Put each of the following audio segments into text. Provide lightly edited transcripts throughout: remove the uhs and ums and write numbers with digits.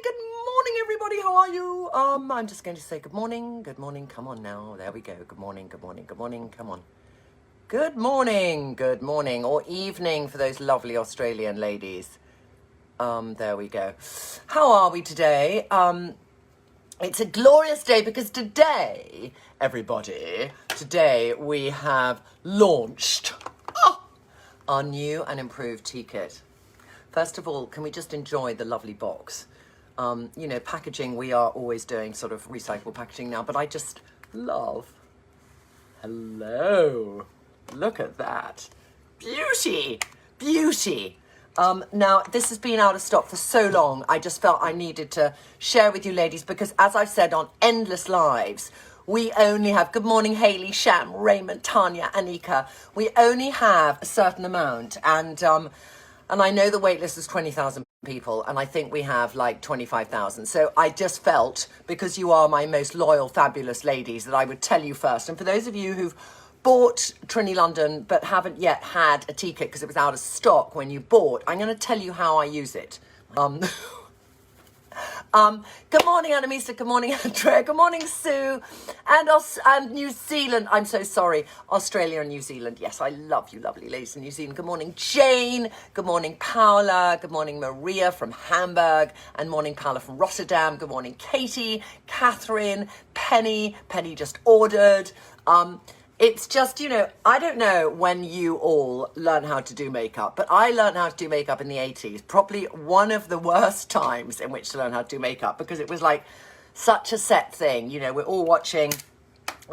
good morning, everybody. How are you? I'm just going to say good morning. Good morning. Come on now. There we go. Good morning. Good morning. Good morning. Come on. Good morning. Good morning. Or evening for those lovely Australian ladies. There we go. How are we today? It's a glorious day because today, everybody, today we have launched our new and improved tea kit. First of all, can we just enjoy the lovely box? You know, packaging, we are always doing sort of recyclable packaging now, but I just love, hello, look at that. Beauty, beauty. Now, this has been out of stock for so long, I just felt I needed to share with you ladies, because as I've said on endless lives, we only have, good morning, Hayley, Sham, Raymond, Tanya, Anika. We only have a certain amount, and I know the wait list is 20,000 people, and I think we have like 25,000. So I just felt, because you are my most loyal, fabulous ladies, that I would tell you first. And for those of you who've bought Trinny London but haven't yet had a tea kit because it was out of stock when you bought, I'm going to tell you how I use it. Good morning, Anamisa. Good morning, Andrea. Good morning, Sue. And New Zealand. I'm so sorry. Australia and New Zealand. Yes, I love you, lovely ladies in New Zealand. Good morning, Jane. Good morning, Paula. Good morning, Maria from Hamburg. And morning, Paula from Rotterdam. Good morning, Katie, Catherine, Penny. Penny just ordered. It's just, you know, I don't know when you all learn how to do makeup, but I learned how to do makeup in the 80s. Probably one of the worst times in which to learn how to do makeup, because it was like such a set thing. You know, we're all watching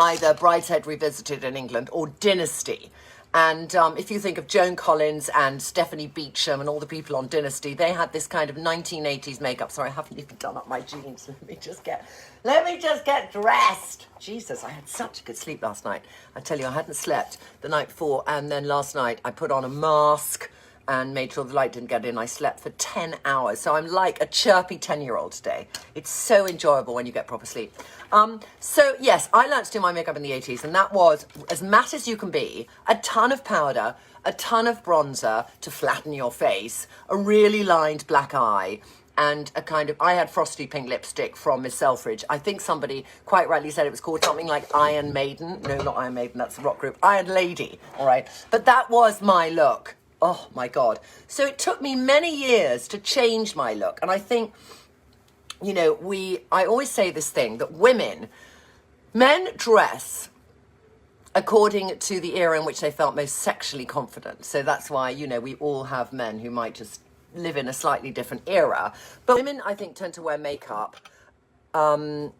either Brideshead Revisited in England or Dynasty. And if you think of Joan Collins and Stephanie Beacham and all the people on Dynasty, they had this kind of 1980s makeup. Sorry, I haven't even done up my jeans. Let me just get dressed. Jesus, I had such a good sleep last night. I tell you, I hadn't slept the night before. And then last night I put on a mask and made sure the light didn't get in. I slept for 10 hours. So I'm like a chirpy 10-year-old today. It's so enjoyable when you get proper sleep. So yes, I learned to do my makeup in the 80s, and that was as matte as you can be, a ton of powder, a ton of bronzer to flatten your face, a really lined black eye, and a kind of, I had frosty pink lipstick from Miss Selfridge. I think somebody quite rightly said it was called something like Iron Maiden. No, not Iron Maiden, that's the rock group. Iron Lady, all right? But that was my look. Oh my God. So it took me many years to change my look. And I think, you know, I always say this thing that men dress according to the era in which they felt most sexually confident. So that's why, you know, we all have men who might just live in a slightly different era. But women, I think, tend to wear makeup and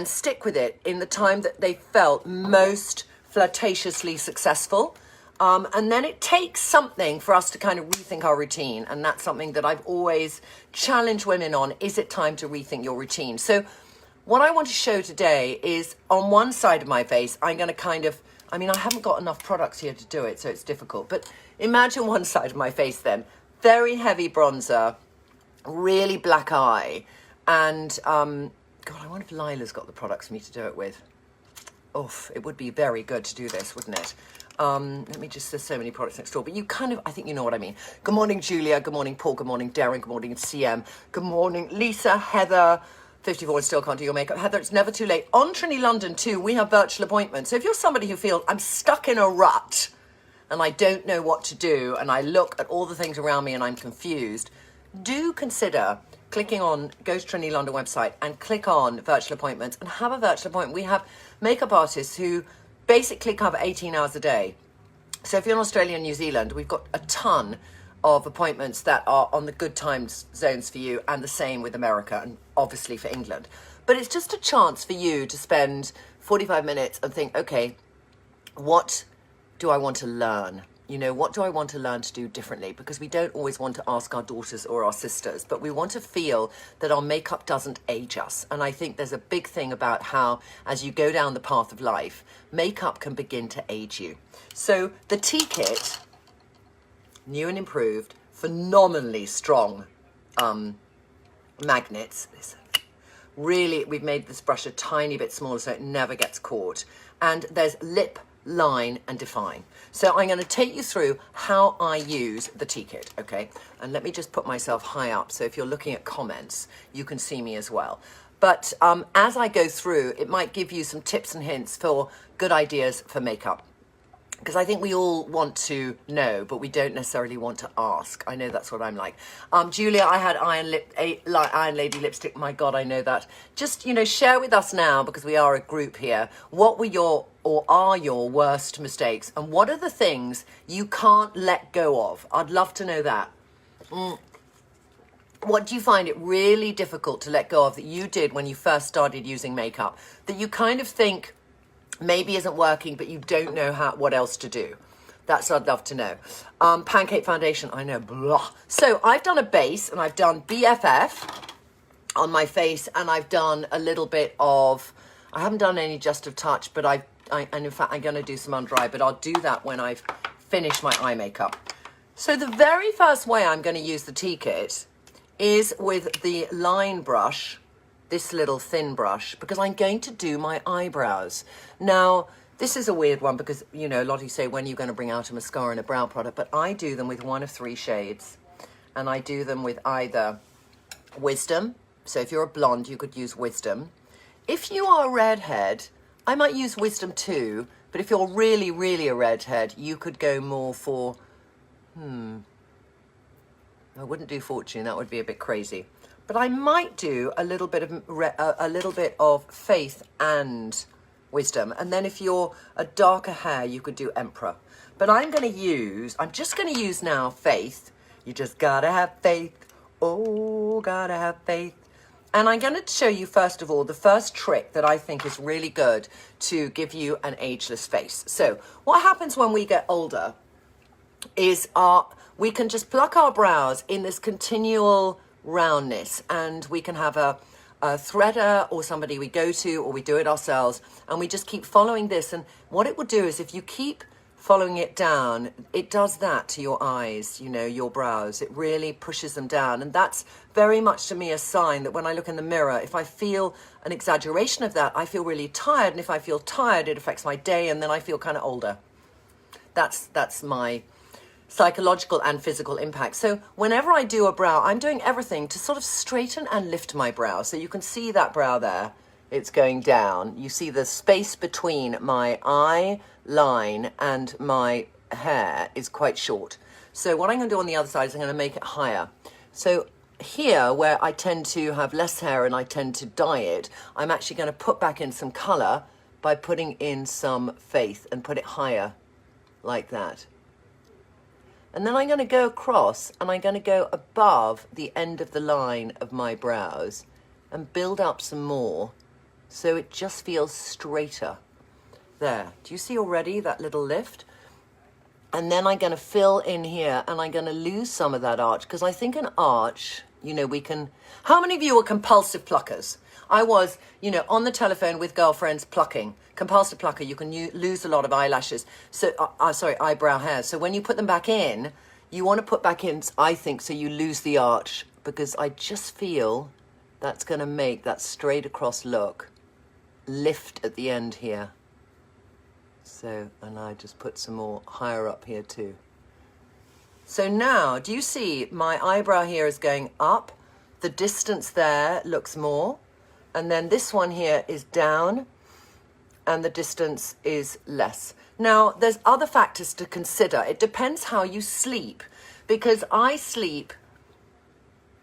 stick with it in the time that they felt most flirtatiously successful. And then it takes something for us to kind of rethink our routine. And that's something that I've always challenged women on. Is it time to rethink your routine? So what I want to show today is on one side of my face, I'm going to kind of, I mean, I haven't got enough products here to do it, so it's difficult. But imagine one side of my face then. Very heavy bronzer, really black eye. And, God, I wonder if Lila's got the products for me to do it with. Oof, it would be very good to do this, wouldn't it? Let me just, there's so many products next door, but you kind of, I think you know what I mean. Good morning, Julia. Good morning, Paul. Good morning, Darren. Good morning, CM. Good morning, Lisa, Heather. 54 and still can't do your makeup. Heather, it's never too late. On Trinny London too, we have virtual appointments. So if you're somebody who feels I'm stuck in a rut and I don't know what to do, and I look at all the things around me and I'm confused, do consider clicking on, go to Trinny London website and click on virtual appointments and have a virtual appointment. We have makeup artists who basically cover 18 hours a day. So if you're in Australia and New Zealand, we've got a ton of appointments that are on the good time zones for you, and the same with America and obviously for England. But it's just a chance for you to spend 45 minutes and think, okay, what do I want to learn? You know, what do I want to learn to do differently? Because we don't always want to ask our daughters or our sisters, but we want to feel that our makeup doesn't age us. And I think there's a big thing about how, as you go down the path of life, makeup can begin to age you. So the tea kit, new and improved, phenomenally strong magnets. Listen, really, we've made this brush a tiny bit smaller so it never gets caught. And there's lip line, and define. So I'm going to take you through how I use the tea kit, okay? And let me just put myself high up, so if you're looking at comments, you can see me as well. But as I go through, it might give you some tips and hints for good ideas for makeup. Because I think we all want to know, but we don't necessarily want to ask. I know that's what I'm like. Julia, I had Iron Lady lipstick. My God, I know that. Just, you know, share with us now, because we are a group here. What were your, or are your worst mistakes? And what are the things you can't let go of? I'd love to know that. What do you find it really difficult to let go of that you did when you first started using makeup? That you kind of think maybe isn't working, but you don't know what else to do. That's what I'd love to know. Pancake foundation, I know, blah. So I've done a base, and I've done BFF on my face, and I've done a little bit of, I haven't done any Just of Touch, but and in fact, I'm gonna do some under eye, but I'll do that when I've finished my eye makeup. So the very first way I'm gonna use the tea kit is with the line brush, this little thin brush, because I'm going to do my eyebrows. Now, this is a weird one because, you know, a lot of you say, when are you going to bring out a mascara and a brow product? But I do them with one of 3 shades. And I do them with either Wisdom. So if you're a blonde, you could use Wisdom. If you are a redhead, I might use Wisdom too. But if you're really, really a redhead, you could go more for, I wouldn't do Fortune. That would be a bit crazy. But I might do a little bit of Faith and Wisdom. And then if you're a darker hair, you could do Emperor. But I'm just going to use now Faith. You just gotta have faith. Oh, gotta have faith. And I'm going to show you, first of all, the first trick that I think is really good to give you an ageless face. So what happens when we get older is we can just pluck our brows in this continual roundness, and we can have a threader or somebody we go to, or we do it ourselves, and we just keep following this. And what it will do is, if you keep following it down, it does that to your eyes, you know, your brows. It really pushes them down, and that's very much to me a sign that when I look in the mirror, if I feel an exaggeration of that, I feel really tired, and if I feel tired, it affects my day, and then I feel kind of older. That's my psychological and physical impact. So whenever I do a brow, I'm doing everything to sort of straighten and lift my brow. So you can see that brow there, it's going down. You see the space between my eye line and my hair is quite short. So what I'm going to do on the other side is I'm going to make it higher. So here, where I tend to have less hair and I tend to dye it, I'm actually going to put back in some color by putting in some Faith and put it higher like that. And then I'm going to go across, and I'm going to go above the end of the line of my brows and build up some more so it just feels straighter. There. Do you see already that little lift? And then I'm going to fill in here, and I'm going to lose some of that arch, because I think an arch, you know, we can... How many of you are compulsive pluckers? I was, you know, on the telephone with girlfriends plucking. Compulsive plucker, you can lose a lot of eyelashes. So, eyebrow hairs. So when you put them back in, you want to put back in, I think, so you lose the arch, because I just feel that's going to make that straight across look lift at the end here. So, and I just put some more higher up here too. So now, do you see my eyebrow here is going up? The distance there looks more. And then this one here is down, and the distance is less. Now, there's other factors to consider. It depends how you sleep, because I sleep,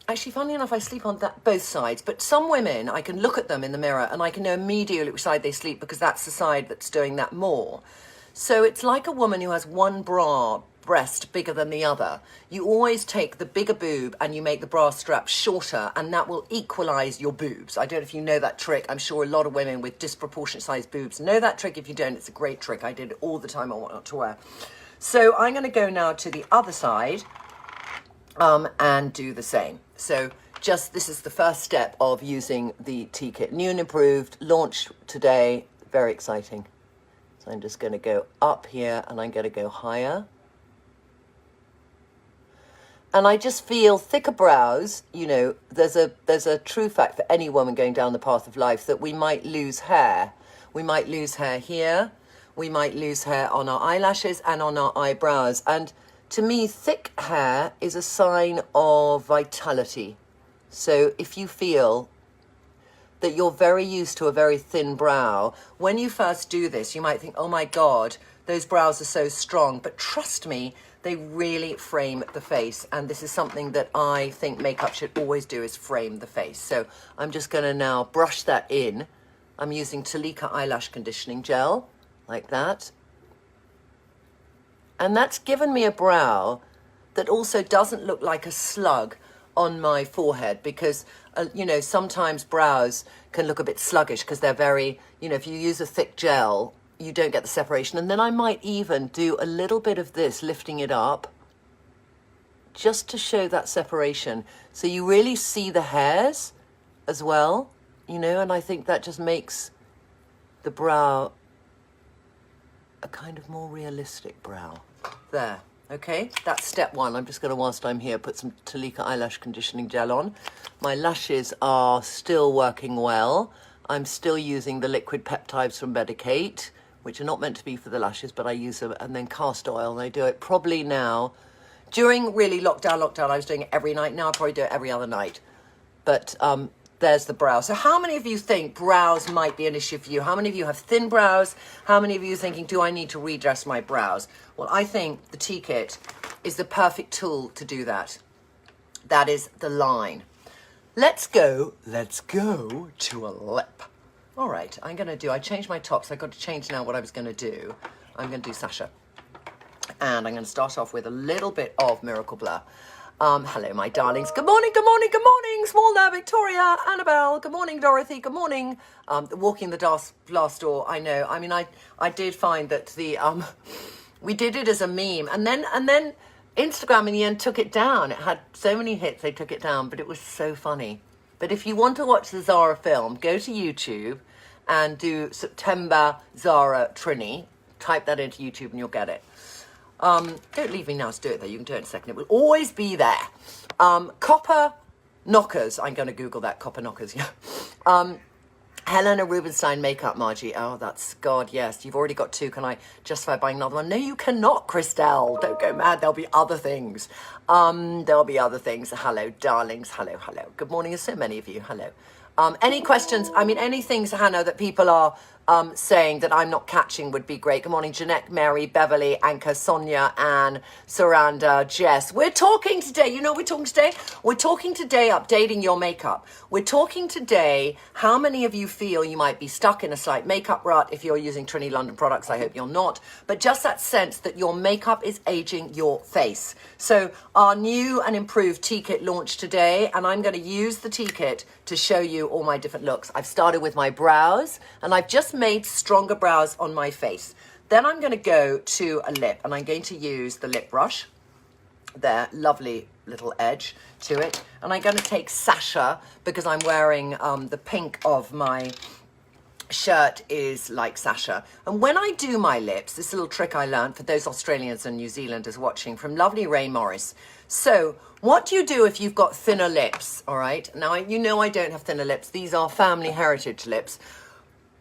actually, funnily enough, I sleep on both sides, but some women, I can look at them in the mirror and I can know immediately which side they sleep, because that's the side that's doing that more. So it's like a woman who has one breast bigger than the other. You always take the bigger boob and you make the bra strap shorter, and that will equalize your boobs. I don't know if you know that trick. I'm sure a lot of women with disproportionate sized boobs know that trick. If you don't, it's a great trick. I did it all the time on What Not to Wear. So I'm going to go now to the other side and do the same. So just, this is the first step of using the tea kit. New and improved, launched today. Very exciting. So I'm just going to go up here, and I'm going to go higher. And I just feel thicker brows, you know, there's a true fact for any woman going down the path of life that we might lose hair. We might lose hair here. we might lose hair on our eyelashes and on our eyebrows. And to me, thick hair is a sign of vitality. So if you feel that you're very used to a very thin brow, when you first do this, you might think, oh my God, those brows are so strong. But trust me, they really frame the face. And this is something that I think makeup should always do, is frame the face. So I'm just gonna now brush that in. I'm using Trinny Eyelash Conditioning Gel, like that. And that's given me a brow that also doesn't look like a slug on my forehead, because, you know, sometimes brows can look a bit sluggish because they're very, you know, if you use a thick gel, you don't get the separation. And then I might even do a little bit of this, lifting it up, just to show that separation. So you really see the hairs as well, you know, and I think that just makes the brow a kind of more realistic brow. There. Okay, that's step one. I'm just going to, whilst I'm here, put some Trinny Eyelash Conditioning Gel on. My lashes are still working well. I'm still using the liquid peptides from Medicate, which are not meant to be for the lashes, but I use them, and then castor oil, and I do it probably now. During really lockdown, I was doing it every night. Now I probably do it every other night. But there's the brow. So how many of you think brows might be an issue for you? How many of you have thin brows? How many of you are thinking, do I need to redress my brows? Well, I think the tea kit is the perfect tool to do that. That is the line. Let's go to a lip. All right, I changed my top, so I've got to change now what I was going to do. I'm going to do Sacha. And I'm going to start off with a little bit of Miracle Blur. Hello, my darlings. Good morning, good morning, good morning. Small now, Victoria, Annabelle. Good morning, Dorothy. Good morning. Walking the glass door. I know. I mean, I did find that we did it as a meme, and then Instagram in the end took it down. It had so many hits, they took it down, but it was so funny. But if you want to watch the Zara film, go to YouTube and do September Zara Trinny. Type that into YouTube and you'll get it. Don't leave me now to do it though. You can do it in a second. It will always be there. Copper knockers. I'm going to Google that. Copper knockers. Yeah. Helena Rubinstein makeup, Margie. Oh, that's God. Yes, you've already got two. Can I justify buying another one? No, you cannot, Christelle. Don't go mad. There'll be other things. There'll be other things. Hello, darlings. Hello, hello. Good morning. There's so many of you. Hello. Any questions? I mean, any things, Hannah, that people are saying that I'm not catching would be great. Good morning, Jeanette, Mary, Beverly, Anka, Sonia, Anne, Saranda, Jess. We're talking today. You know what we're talking today? We're talking today updating your makeup. We're talking today how many of you feel you might be stuck in a slight makeup rut if you're using Trinny London products. I hope you're not. But just that sense that your makeup is aging your face. So our new and improved tea kit launched today, and I'm going to use the tea kit to show you all my different looks. I've started with my brows, and I've just made stronger brows on my face. Then I'm going to go to a lip, and I'm going to use the lip brush, their lovely little edge to it, and I'm going to take Sacha because I'm wearing the pink of my shirt is like Sacha. And when I do my lips, this little trick I learned for those Australians and New Zealanders watching from lovely Ray Morris. So what do you do if you've got thinner lips? All right, now you know I don't have thinner lips. These are family heritage lips.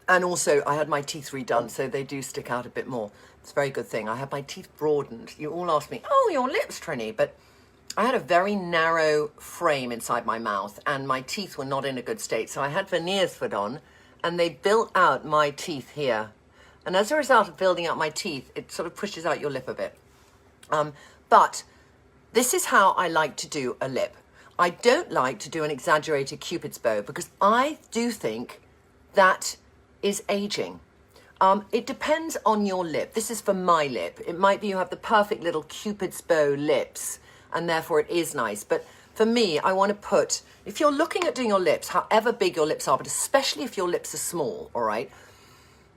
And also, I had my teeth redone, so they do stick out a bit more. It's a very good thing. I had my teeth broadened. You all ask me, oh, your lips, Trinny. But I had a very narrow frame inside my mouth, and my teeth were not in a good state. So I had veneers put on, and they built out my teeth here. And as a result of building out my teeth, it sort of pushes out your lip a bit. But this is how I like to do a lip. I don't like to do an exaggerated Cupid's bow because I do think that is aging. It depends on your lip. This is for my lip. It might be you have the perfect little Cupid's bow lips and therefore it is nice. But for me, I want to put, if you're looking at doing your lips, however big your lips are, but especially if your lips are small, all right?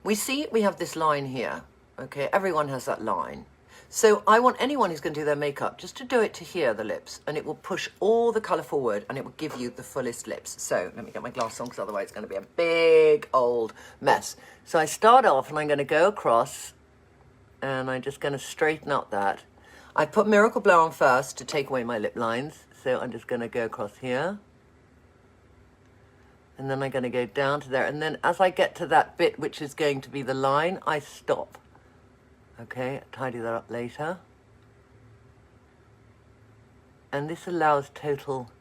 We have this line here, okay? Everyone has that line. So I want anyone who's going to do their makeup just to do it to here, the lips, and it will push all the colour forward and it will give you the fullest lips. So let me get my glass on because otherwise it's going to be a big old mess. So I start off and I'm going to go across and I'm just going to straighten up that. I put Miracle Blur on first to take away my lip lines. So I'm just going to go across here. And then I'm going to go down to there. And then as I get to that bit, which is going to be the line, I stop. Okay, tidy that up later. And this allows total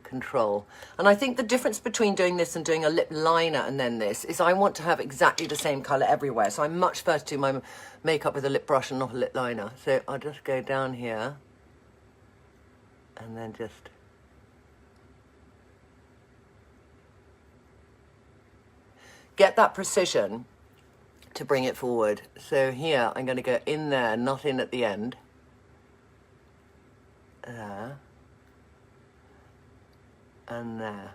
control. And I think the difference between doing this and doing a lip liner and then this is I want to have exactly the same colour everywhere. So I much prefer to do my makeup with a lip brush and not a lip liner. So I'll just go down here and then just get that precision to bring it forward. So here I'm going to go in there, not in at the end. There. And there.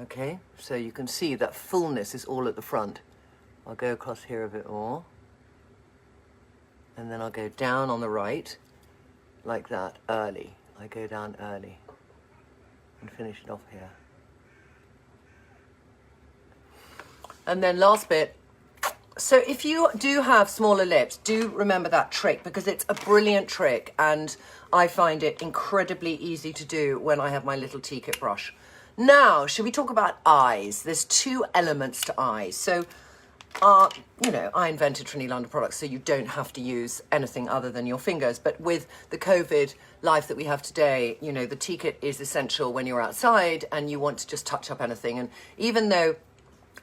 Okay, so you can see that fullness is all at the front. I'll go across here a bit more. And then I'll go down on the right, like that, early. I go down early and finish it off here. And then last bit. So if you do have smaller lips, do remember that trick because it's a brilliant trick and I find it incredibly easy to do when I have my little tea kit brush. Now, should we talk about eyes? There's two elements to eyes. So, you know, I invented Trinny London products so you don't have to use anything other than your fingers. But with the COVID life that we have today, you know, the tea kit is essential when you're outside and you want to just touch up anything. And even though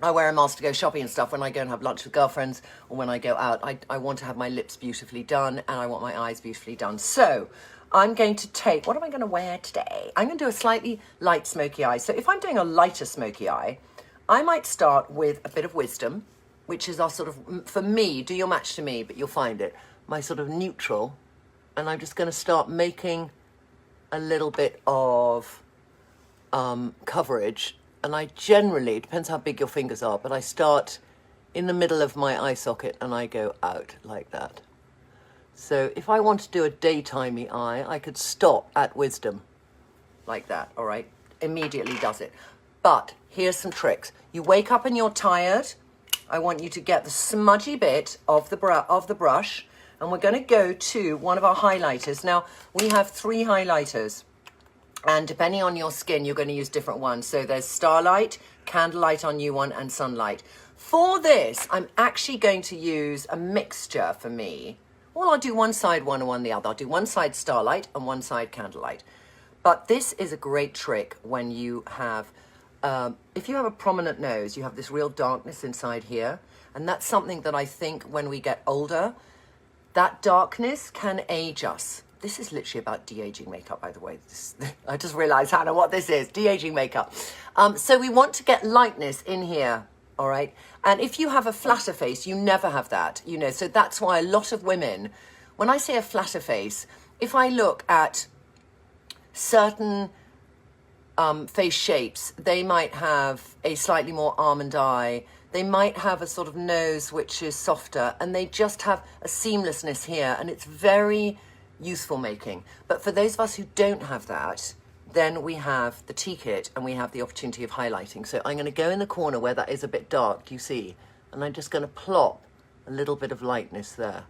I wear a mask to go shopping and stuff when I go and have lunch with girlfriends or when I go out, I want to have my lips beautifully done and I want my eyes beautifully done. So I'm going to take, what am I going to wear today? I'm going to do a slightly light smoky eye. So if I'm doing a lighter smoky eye, I might start with a bit of Wisdom, which is our sort of, for me, do your match to me, but you'll find it, my sort of neutral. And I'm just going to start making a little bit of coverage. And I generally, it depends how big your fingers are, but I start in the middle of my eye socket and I go out like that. So if I want to do a daytimey eye, I could stop at Wisdom like that, all right? Immediately does it. But here's some tricks. You wake up and you're tired. I want you to get the smudgy bit of the brush and we're going to go to one of our highlighters. Now, we have 3 highlighters. And depending on your skin, you're going to use different ones. So there's Starlight, Candelight on you one, and Sunlight. For this, I'm actually going to use a mixture for me. Well, I'll do one side one and one the other. I'll do one side Starlight and one side Candelight. But this is a great trick when you have, if you have a prominent nose, you have this real darkness inside here. And that's something that I think when we get older, that darkness can age us. This is literally about de-aging makeup, by the way. I just realized, Hannah, what this is, de-aging makeup. So we want to get lightness in here, all right? And if you have a flatter face, you never have that, you know. So that's why a lot of women, when I say a flatter face, if I look at certain face shapes, they might have a slightly more almond eye. They might have a sort of nose which is softer, and they just have a seamlessness here, and it's very useful making. But for those of us who don't have that, then we have the tea kit and we have the opportunity of highlighting. So I'm going to go in the corner where that is a bit dark, do you see? And I'm just going to plop a little bit of lightness there.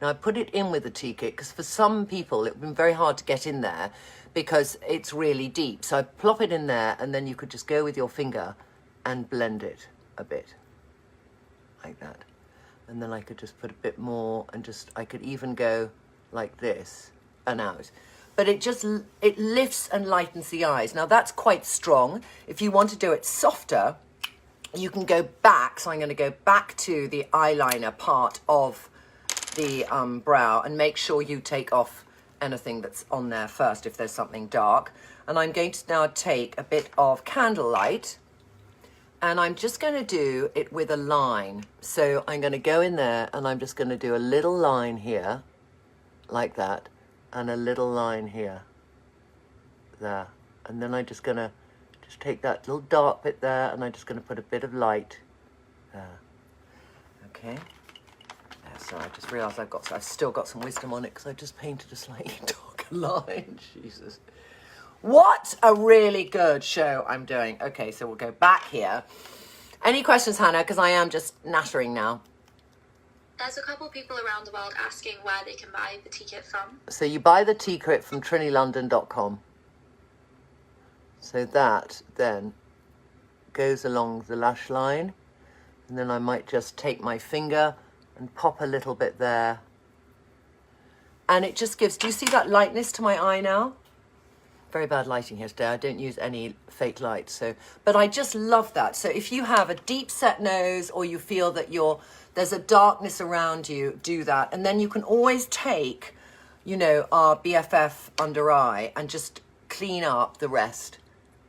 Now I put it in with the tea kit because for some people it would be very hard to get in there because it's really deep. So I plop it in there and then you could just go with your finger and blend it a bit like that. And then I could just put a bit more and just, I could even go like this and out. But it lifts and lightens the eyes. Now that's quite strong. If you want to do it softer, you can go back. So I'm going to go back to the eyeliner part of the brow and make sure you take off anything that's on there first if there's something dark. And I'm going to now take a bit of Candelight and I'm just going to do it with a line. So I'm going to go in there and I'm just going to do a little line here like that and a little line here, there. And then I'm just going to just take that little dark bit there and I'm just going to put a bit of light there. Okay. So I just realised I've still got some Wisdom on it because I just painted a slightly darker line. Jesus. What a really good show I'm doing. Okay, so we'll go back here. Any questions, Hannah? Because I am just nattering now. There's a couple people around the world asking where they can buy the tea kit from. So you buy the tea kit from trinnylondon.com. So that then goes along the lash line. And then I might just take my finger and pop a little bit there. And it just gives, do you see that lightness to my eye now? Very bad lighting here today. I don't use any fake light, so, but I just love that. So if you have a deep set nose, or you feel that there's a darkness around you, do that. And then you can always take, you know, our BFF under eye and just clean up the rest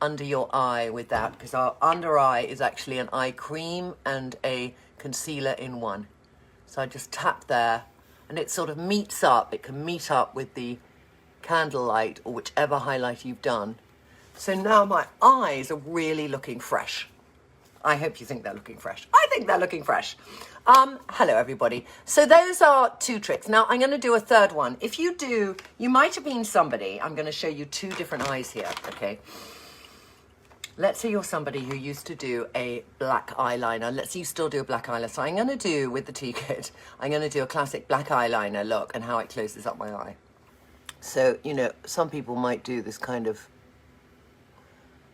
under your eye with that, because our under eye is actually an eye cream and a concealer in one. So I just tap there, and it sort of meets up. It can meet up with the Candelight or whichever highlighter you've done. So now my eyes are really looking fresh. I hope you think they're looking fresh. I think they're looking fresh. Hello everybody. So those are 2 tricks. Now I'm going to do a third one. If you do, you might have been somebody, I'm going to show you 2 different eyes here, okay? Let's say you're somebody who used to do a black eyeliner. Let's say you still do a black eyeliner. So I'm going to do, with the tea kit, I'm going to do a classic black eyeliner look and how it closes up my eye. So, you know, some people might do this kind of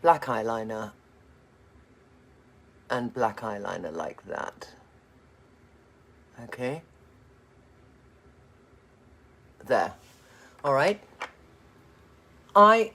black eyeliner and black eyeliner like that. Okay? There. All right? I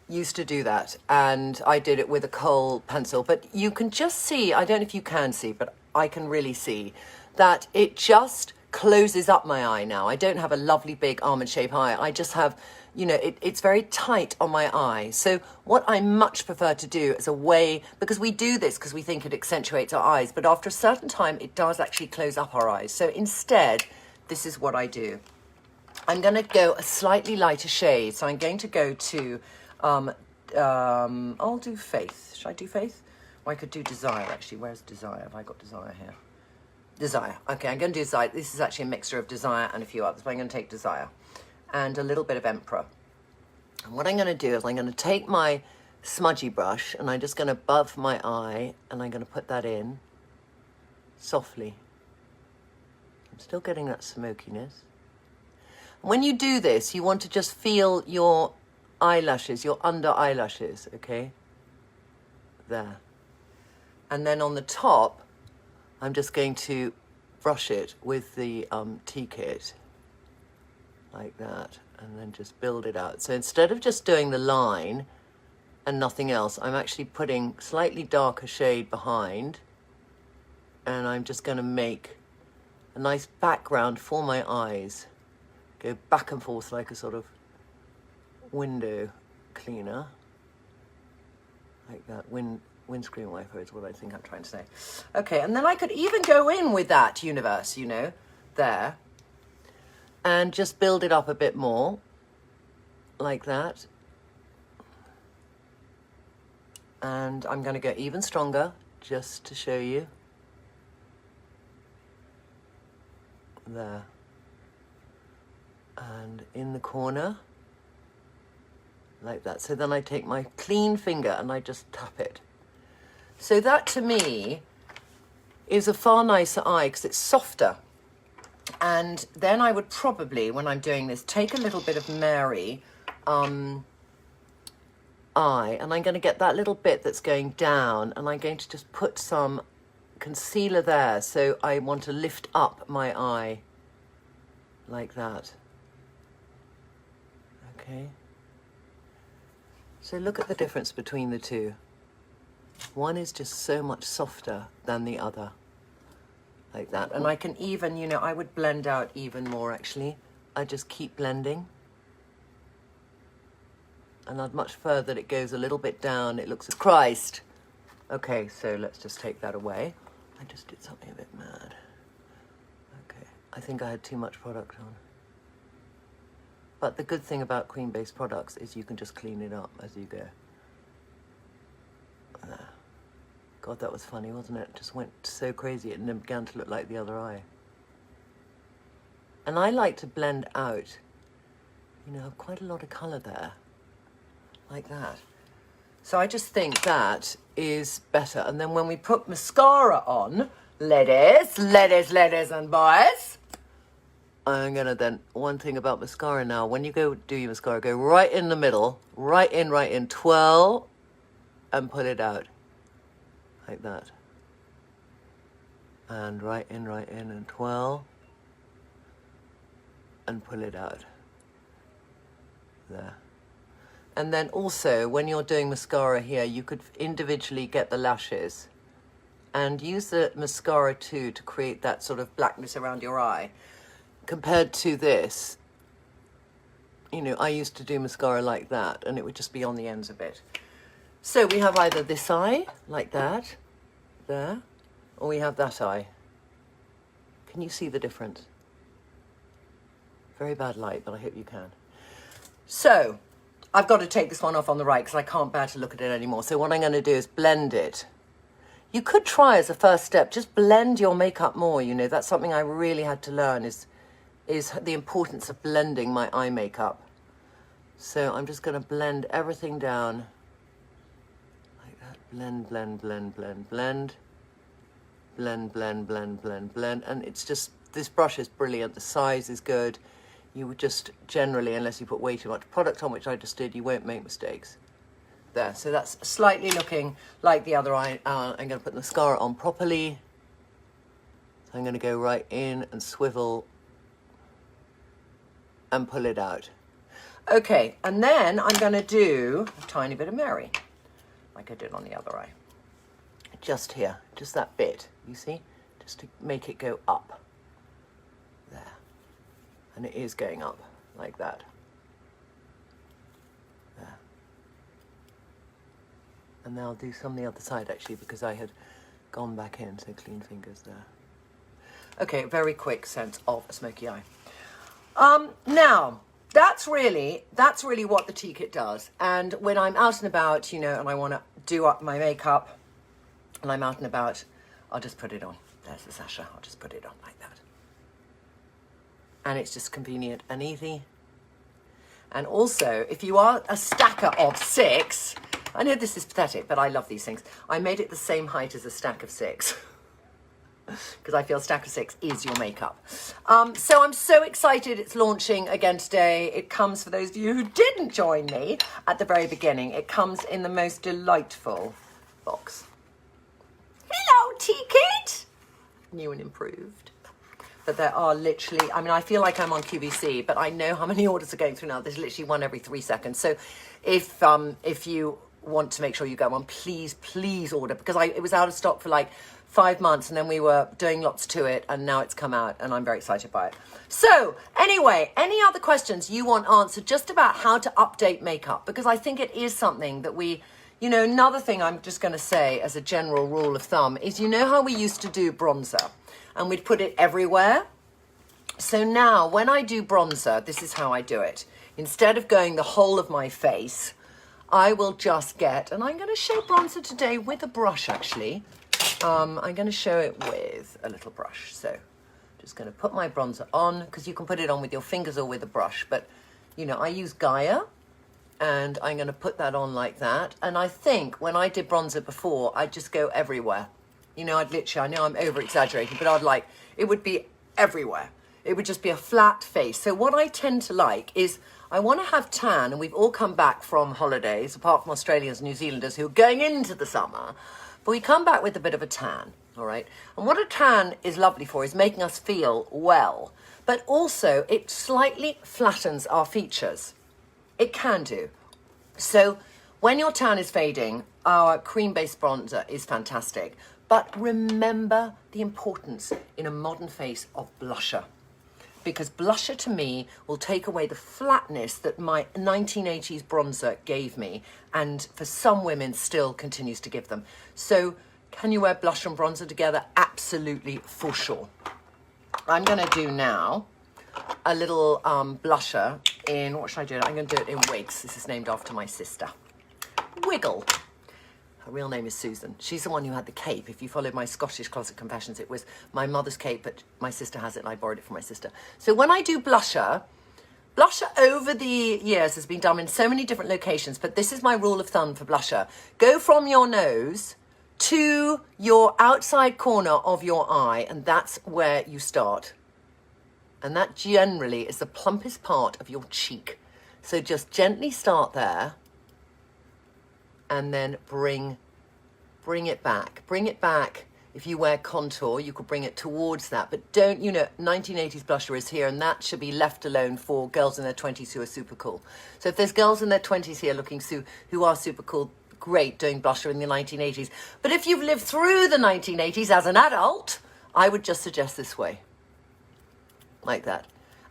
used to do that, and I did it with a kohl pencil, but you can just see, I don't know if you can see, but I can really see that it just closes up my eye now. I don't have a lovely big almond shape eye. I just have, you know, it's very tight on my eye. So what I much prefer to do as a way, because we do this because we think it accentuates our eyes, but after a certain time, it does actually close up our eyes. So instead, this is what I do. I'm going to go a slightly lighter shade. So I'm going to go to, I'll do Faith. Should I do Faith? Or I could do Desire, actually. Where's Desire? Have I got Desire here? Desire. Okay, I'm going to do Desire. This is actually a mixture of Desire and a few others, but I'm going to take Desire and a little bit of Emperor. And what I'm going to do is I'm going to take my smudgy brush and I'm just going to buff my eye and I'm going to put that in softly. I'm still getting that smokiness. And when you do this, you want to just feel your eyelashes, your under eyelashes, okay? There. And then on the top, I'm just going to brush it with the tea kit, like that, and then just build it out. So instead of just doing the line and nothing else, I'm actually putting slightly darker shade behind, and I'm just going to make a nice background for my eyes. Go back and forth like a sort of window cleaner, like that. Windscreen wiper is what I think I'm trying to say. Okay, and then I could even go in with that universe, you know, there, and just build it up a bit more, like that. And I'm going to go even stronger, just to show you. There. And in the corner, like that. So then I take my clean finger and I just tap it. So that, to me, is a far nicer eye because it's softer. And then I would probably, when I'm doing this, take a little bit of Mary eye, and I'm going to get that little bit that's going down, and I'm going to just put some concealer there. So I want to lift up my eye like that. Okay. So look at the difference between the two. One is just so much softer than the other, like that. And I can even, you know, I would blend out even more, actually. I just keep blending. And I'd much further, it goes a little bit down. It looks at Christ. Okay, so let's just take that away. I just did something a bit mad. Okay, I think I had too much product on. But the good thing about cream-based products is you can just clean it up as you go. God, that was funny, wasn't it? It just went so crazy and then began to look like the other eye. And I like to blend out, you know, quite a lot of colour there, like that. So I just think that is better. And then when we put mascara on, ladies and boys, I'm gonna then, one thing about mascara now, when you go do your mascara, go right in the middle, right in, twirl, and pull it out, like that. And right in, and twirl, and pull it out. There. And then also, when you're doing mascara here, you could individually get the lashes and use the mascara too to create that sort of blackness around your eye. Compared to this, you know, I used to do mascara like that and it would just be on the ends a bit. So we have either this eye, like that, there, or we have that eye. Can you see the difference? Very bad light, but I hope you can. So, I've got to take this one off on the right because I can't bear to look at it anymore. So what I'm going to do is blend it. You could try as a first step, just blend your makeup more, you know. That's something I really had to learn is the importance of blending my eye makeup. So I'm just going to blend everything down. Like that. Blend, blend, blend, blend, blend. Blend, blend, blend, blend, blend. And it's just, this brush is brilliant. The size is good. You would just generally, unless you put way too much product on, which I just did, you won't make mistakes. There, so that's slightly looking like the other eye. I'm going to put the mascara on properly. So I'm going to go right in and swivel and pull it out. Okay, and then I'm going to do a tiny bit of Mary, like I did on the other eye. Just here, just that bit, you see? Just to make it go up. There. And it is going up, like that. There. And then I'll do some on the other side, actually, because I had gone back in, so clean fingers there. Okay, very quick sense of a smoky eye. Now, that's really what the tea kit does. And when I'm out and about, you know, and I want to do up my makeup, and I'm out and about, I'll just put it on. There's the Sacha. I'll just put it on like that. And it's just convenient and easy. And also, if you are a stacker of 6, I know this is pathetic, but I love these things. I made it the same height as a stack of 6. Because I feel stack of 6 is your makeup. So I'm so excited it's launching again today. It comes, for those of you who didn't join me at the very beginning, it comes in the most delightful box. Hello, tea kit! New and improved. But there are literally, I mean, I feel like I'm on QVC, but I know how many orders are going through now. There's literally one every 3 seconds. So if you want to make sure you get one, please order, because it was out of stock for like 5 months, and then we were doing lots to it, and now it's come out, and I'm very excited by it. So anyway, any other questions you want answered just about how to update makeup? Because I think it is something that we, you know, another thing I'm just going to say as a general rule of thumb is, you know how we used to do bronzer and we'd put it everywhere? So now when I do bronzer, this is how I do it. Instead of going the whole of my face, I will just get, and I'm going to show bronzer today with a brush actually. I'm going to show it with a little brush. So just going to put my bronzer on, because you can put it on with your fingers or with a brush. But, you know, I use Gaia, and I'm going to put that on like that. And I think when I did bronzer before, I'd just go everywhere. You know, I'd literally, I know I'm over-exaggerating, but I'd like, it would be everywhere. It would just be a flat face. So what I tend to like is, I want to have tan, and we've all come back from holidays, apart from Australians and New Zealanders who are going into the summer. But we come back with a bit of a tan, all right? And what a tan is lovely for is making us feel well. But also, it slightly flattens our features. It can do. So when your tan is fading, our cream-based bronzer is fantastic. But remember the importance in a modern face of blusher. Because blusher to me will take away the flatness that my 1980s bronzer gave me, and for some women still continues to give them. So can you wear blusher and bronzer together? Absolutely, for sure. I'm going to do now a little blusher in, what should I do? I'm going to do it in Wiggs. This is named after my sister. Wiggle. Her real name is Susan. She's the one who had the cape. If you followed my Scottish Closet Confessions, it was my mother's cape, but my sister has it and I borrowed it from my sister. So when I do blusher over the years has been done in so many different locations, but this is my rule of thumb for blusher. Go from your nose to your outside corner of your eye, and that's where you start. And that generally is the plumpest part of your cheek. So just gently start there, and then bring it back. Bring it back If you wear contour, you could bring it towards that. But don't, 1980s blusher is here, and that should be left alone for girls in their 20s who are super cool. So if there's girls in their 20s here looking who are super cool, great, doing blusher in the 1980s. But if you've lived through the 1980s as an adult, I would just suggest this way. Like that.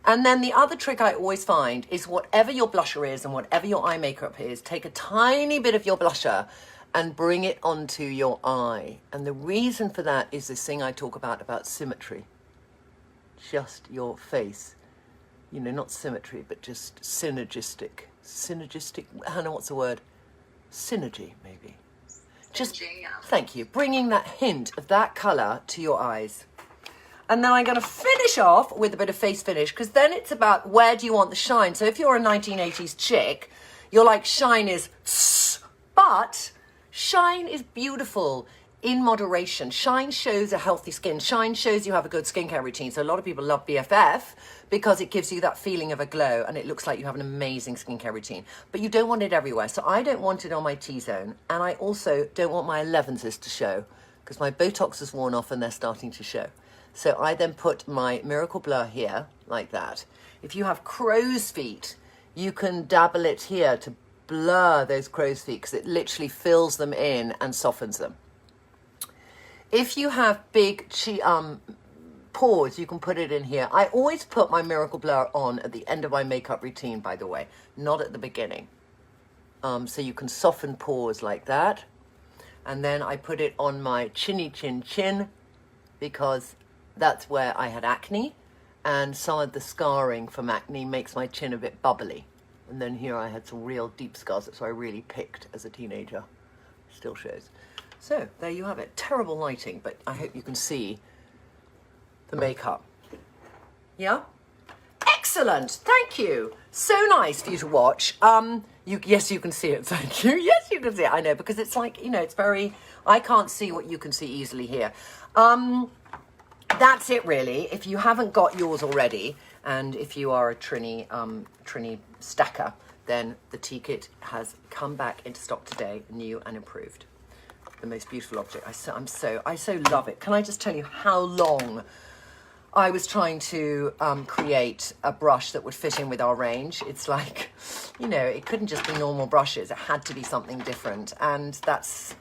And then the other trick I always find is whatever your blusher is and whatever your eye makeup is, take a tiny bit of your blusher and bring it onto your eye. And the reason for that is this thing I talk about symmetry. Just your face. Not symmetry, but just synergistic. Synergistic, Hannah, what's the word? Synergy, maybe. Just, yeah. Thank you. Bringing that hint of that colour to your eyes. And then I'm going to finish off with a bit of face finish, because then it's about where do you want the shine. So if you're a 1980s chick, you're like, shine is tss, but shine is beautiful in moderation. Shine shows a healthy skin. Shine shows you have a good skincare routine. So a lot of people love BFF because it gives you that feeling of a glow and it looks like you have an amazing skincare routine. But you don't want it everywhere. So I don't want it on my T-zone. And I also don't want my 11s to show because my Botox has worn off and they're starting to show. So I then put my Miracle Blur here, like that. If you have crow's feet, you can dabble it here to blur those crow's feet because it literally fills them in and softens them. If you have big pores, you can put it in here. I always put my Miracle Blur on at the end of my makeup routine, by the way, not at the beginning. So you can soften pores like that. And then I put it on my chinny chin because that's where I had acne, and some of the scarring from acne makes my chin a bit bubbly. And then here I had some real deep scars, that's why I really picked as a teenager. Still shows. So there you have it. Terrible lighting, but I hope you can see the makeup. Yeah? Excellent. Thank you. So nice for you to watch. Yes, you can see it. Thank you. Yes, you can see it. I know, because it's like, it's very, I can't see what you can see easily here. That's it really. If you haven't got yours already, and if you are a Trinny stacker, then the tea kit has come back into stock today, new and improved. The most beautiful object. I so love it. Can I just tell you how long I was trying to create a brush that would fit in with our range? It's like, it couldn't just be normal brushes. It had to be something different. And that's,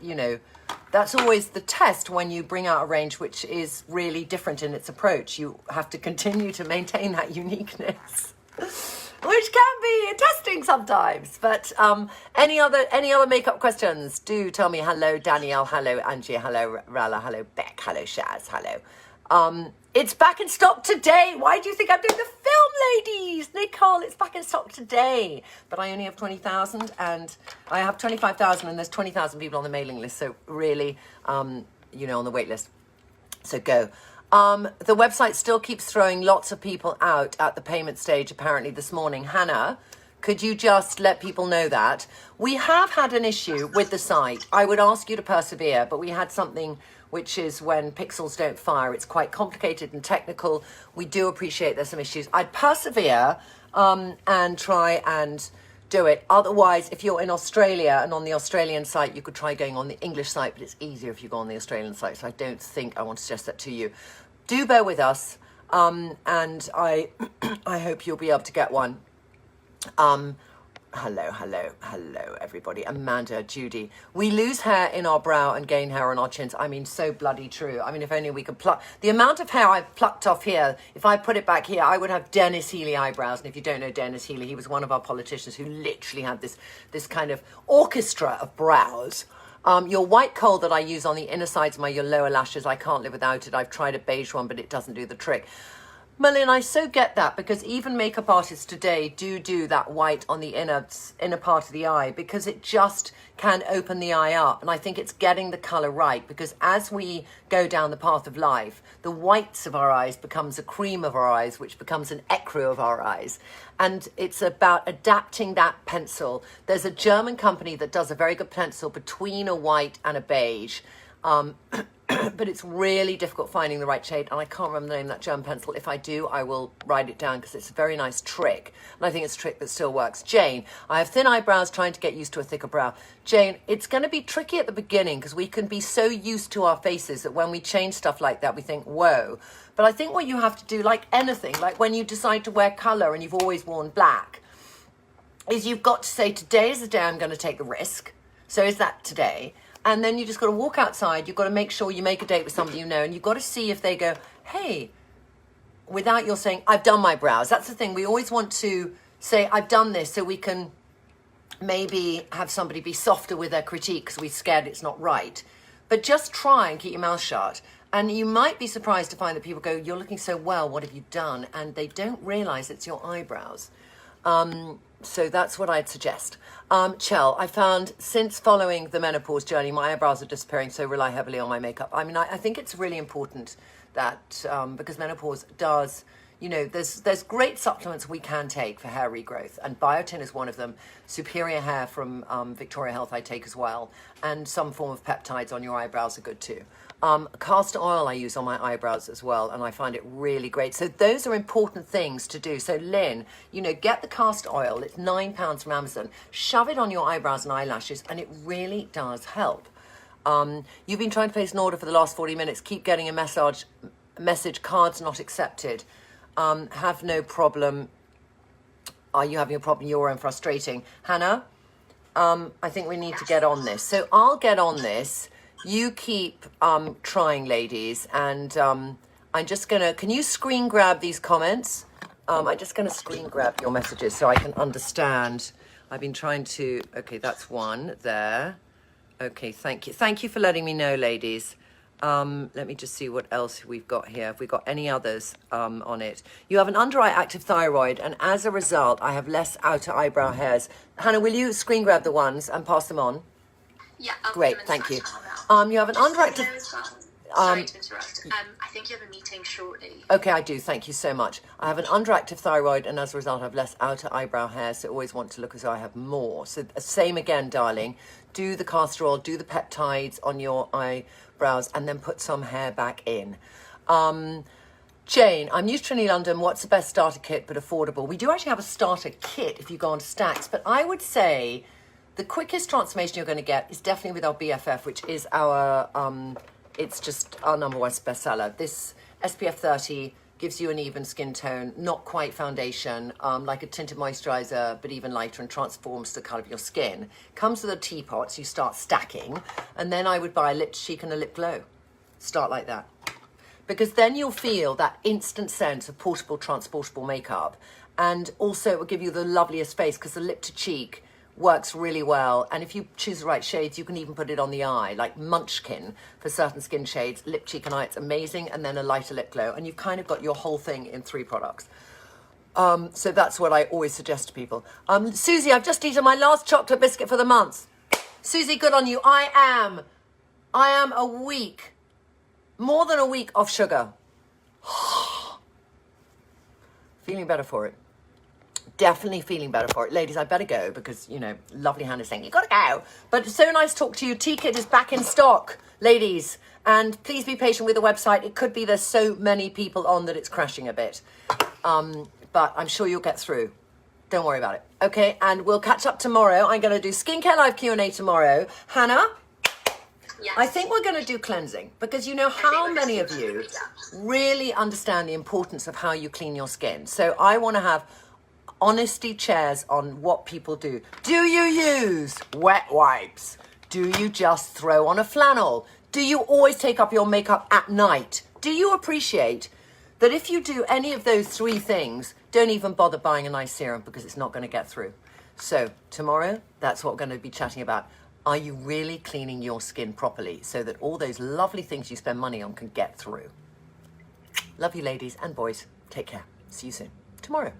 that's always the test when you bring out a range which is really different in its approach. You have to continue to maintain that uniqueness, which can be testing sometimes. But any other makeup questions? Do tell me. Hello, Danielle. Hello, Angie. Hello, Rala. Hello, Beck. Hello, Shaz. Hello. It's back in stock today. Why do you think I'm doing the film, ladies? Nicole, it's back in stock today. But I only have 20,000 and I have 25,000 and there's 20,000 people on the mailing list. So really, on the wait list. So go. The website still keeps throwing lots of people out at the payment stage, apparently this morning. Hannah, could you just let people know that? We have had an issue with the site. I would ask you to persevere, but we had something which is when pixels don't fire. It's quite complicated and technical. We do appreciate there's some issues. I'd persevere and try and do it. Otherwise, if you're in Australia and on the Australian site, you could try going on the English site, but it's easier if you go on the Australian site. So I don't think I want to suggest that to you. Do bear with us, and I hope you'll be able to get one. Hello, everybody. Amanda, Judy. We lose hair in our brow and gain hair on our chins. I mean, so bloody true. I mean, if only we could pluck. The amount of hair I've plucked off here, if I put it back here, I would have Dennis Healy eyebrows. And if you don't know Dennis Healy, he was one of our politicians who literally had this kind of orchestra of brows. Your white kohl that I use on the inner sides of your lower lashes, I can't live without it. I've tried a beige one, but it doesn't do the trick. Merlin, I so get that, because even makeup artists today do that white on the inner part of the eye, because it just can open the eye up. And I think it's getting the colour right, because as we go down the path of life, the whites of our eyes becomes a cream of our eyes, which becomes an ecru of our eyes. And it's about adapting that pencil. There's a German company that does a very good pencil between a white and a beige. but it's really difficult finding the right shade, and I can't remember the name of that German pencil. If I do, I will write it down because it's a very nice trick, and I think it's a trick that still works. Jane, I have thin eyebrows, trying to get used to a thicker brow. Jane, it's going to be tricky at the beginning because we can be so used to our faces that when we change stuff like that, we think, whoa. But I think what you have to do, like anything, like when you decide to wear colour and you've always worn black, is you've got to say, today is the day I'm going to take the risk. So is that today? And then you just got to walk outside. You've got to make sure you make a date with somebody you know, and you've got to see if they go, hey, without your saying, I've done my brows. That's the thing. We always want to say, I've done this, so we can maybe have somebody be softer with their critique because we're scared it's not right. But just try and keep your mouth shut. And you might be surprised to find that people go, you're looking so well, what have you done? And they don't realize it's your eyebrows. So that's what I'd suggest. Chell, I found since following the menopause journey, my eyebrows are disappearing, so rely heavily on my makeup. I mean, I think it's really important that, because menopause does, you know, there's great supplements we can take for hair regrowth, and biotin is one of them. Superior Hair from Victoria Health I take as well, and some form of peptides on your eyebrows are good too. Castor oil I use on my eyebrows as well, and I find it really great. So those are important things to do. So Lynn, you know, get the castor oil. It's £9 from Amazon. Shove it on your eyebrows and eyelashes, and it really does help. You've been trying to place an order for the last 40 minutes. Keep getting a message, cards not accepted. Have no problem. Are you having a problem? Your own frustrating. Hannah, I think we need to get on this. So I'll get on this. You keep trying, ladies, and I'm just going to... Can you screen grab these comments? I'm just going to screen grab your messages so I can understand. I've been trying to... Okay, that's one there. Okay, thank you. Thank you for letting me know, ladies. Let me just see what else we've got here. Have we got any others on it? You have an under-eye active thyroid, and as a result, I have less outer eyebrow hairs. Hannah, will you screen grab the ones and pass them on? Yeah, I'll Great, put them in thank you. now. You have an Just underactive... so you know as well. Sorry to interrupt. I think you have a meeting shortly. Okay, I do. Thank you so much. I have an underactive thyroid, and as a result, I have less outer eyebrow hair, so I always want to look as though I have more. So same again, darling. Do the castor oil, do the peptides on your eyebrows, and then put some hair back in. Jane, I'm new to Trinny London. What's the best starter kit but affordable? We do actually have a starter kit if you go on Stacks, but I would say the quickest transformation you're going to get is definitely with our BFF, which is our, it's just our #1 bestseller. This SPF 30 gives you an even skin tone, not quite foundation, like a tinted moisturizer, but even lighter, and transforms the colour of your skin. Comes with a teapot, so you start stacking, and then I would buy a lip cheek and a lip glow. Start like that. Because then you'll feel that instant sense of portable, transportable makeup, and also it will give you the loveliest face, because the lip to cheek works really well, and if you choose the right shades, you can even put it on the eye, like Munchkin for certain skin shades, lip, cheek and eye, it's amazing, and then a lighter lip glow, and you've kind of got your whole thing in 3 products. So that's what I always suggest to people. Susie, I've just eaten my last chocolate biscuit for the month. Susie, good on you. I am a week, more than a week off sugar. Feeling better for it. Definitely feeling better for it. Ladies, I better go because, you know, lovely Hannah's saying, you got to go. But it's so nice to talk to you. T-Kit is back in stock, ladies. And please be patient with the website. It could be there's so many people on that it's crashing a bit. But I'm sure you'll get through. Don't worry about it. Okay, and we'll catch up tomorrow. I'm going to do Skincare Live Q&A tomorrow. Hannah? Yes. I think we're going to do cleansing because you know how many of you really understand the importance of how you clean your skin. So I want to have honesty chairs on what people do. Do you use wet wipes? Do you just throw on a flannel? Do you always take up your makeup at night? Do you appreciate that if you do any of those 3 things, don't even bother buying a nice serum because it's not going to get through? So tomorrow, that's what we're going to be chatting about. Are you really cleaning your skin properly so that all those lovely things you spend money on can get through? Love you, ladies and boys. Take care. See you soon. Tomorrow.